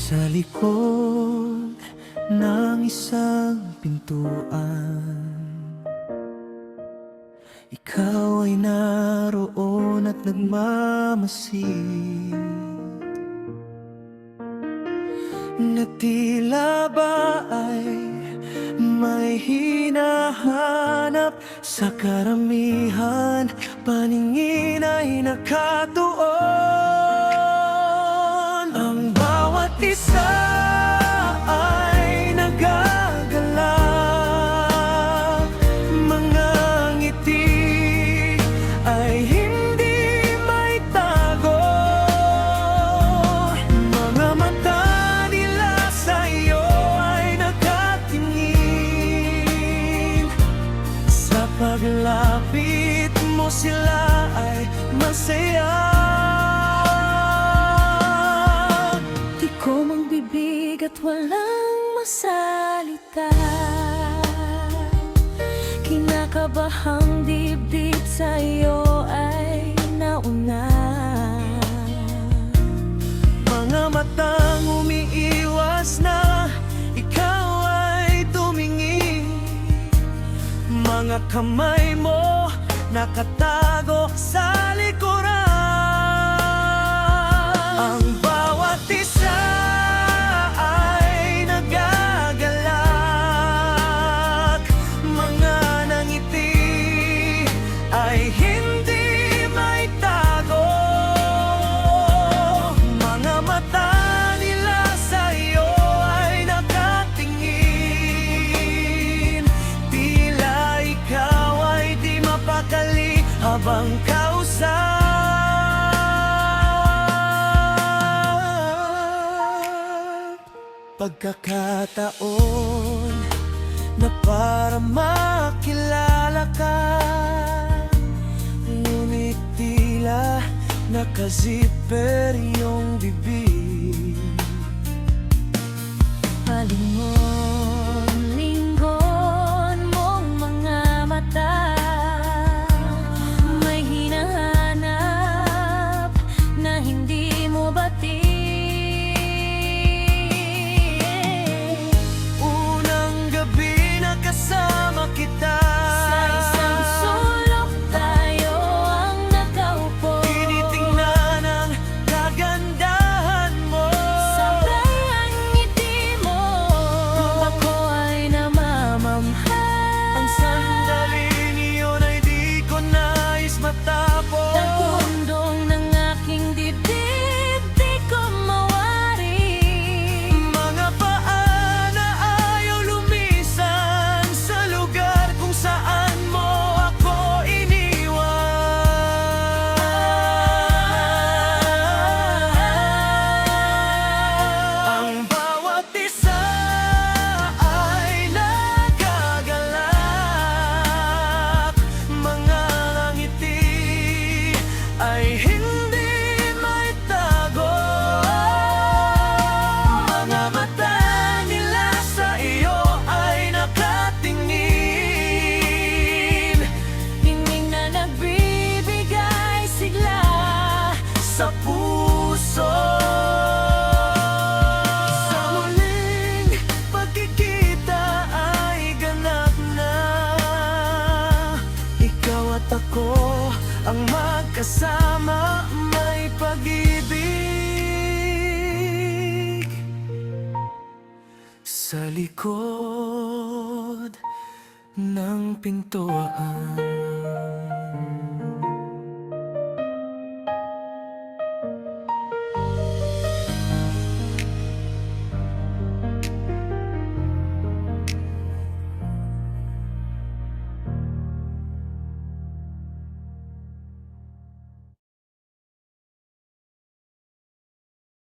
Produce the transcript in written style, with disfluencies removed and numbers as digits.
Sa likod ng isang pintuan, ikaw ay naroon at nagmamasid, na tila ba ay may hinahanap sa karamihan. Paningin ay nakatuon, ang bawat isa ay nagagalak. Mga ngiti ay hindi may tago, mga mata nila sa iyo ay nakatingin. Sa paglapit mo sila ay masaya. Di ko mang bibig at walang masalita, kinakabahang dibdib sa iyo ay nauna. Mga matang umiiwas na ikaw ay tumingin, mga kamay mo nakatago sa likuran. Ang bawat isa ay nagagalak, mga nangiti ay hindi may tago, mga mata nila sa iyo ay nakatingin. Tila ikaw ay di mapakali habang kausap. Pagkakataon na para makilala ka, ngunit tila nakazipper iyong bibig. Palingon-lingon mong mga mata, may hinahanap na hindi mo batiin. Unang gabi na kasama kita, Sa isang sulok tayo ang nakaupo, tinitingnan ang kagandahan mo. sabay ang ngiti mo, ako ay namamamhal. Ang sandaling iyon ay di ko nais matapos. Nagpundong ng aking dibdib, di ko mawari. Mga paa na ayaw lumisan sa lugar kung saan mo ako iniwan. Ang bawat isa ay nagagalak, mga ngiti ay hindi may tago, mga mata nila sa iyo ay nakatingin. Himig na nagbibigay sigla Sa puso, sa muling pagkikita ay ganap na. Ikaw at ako ang magkasama, may pag-ibig. Sa likod ng pintuan,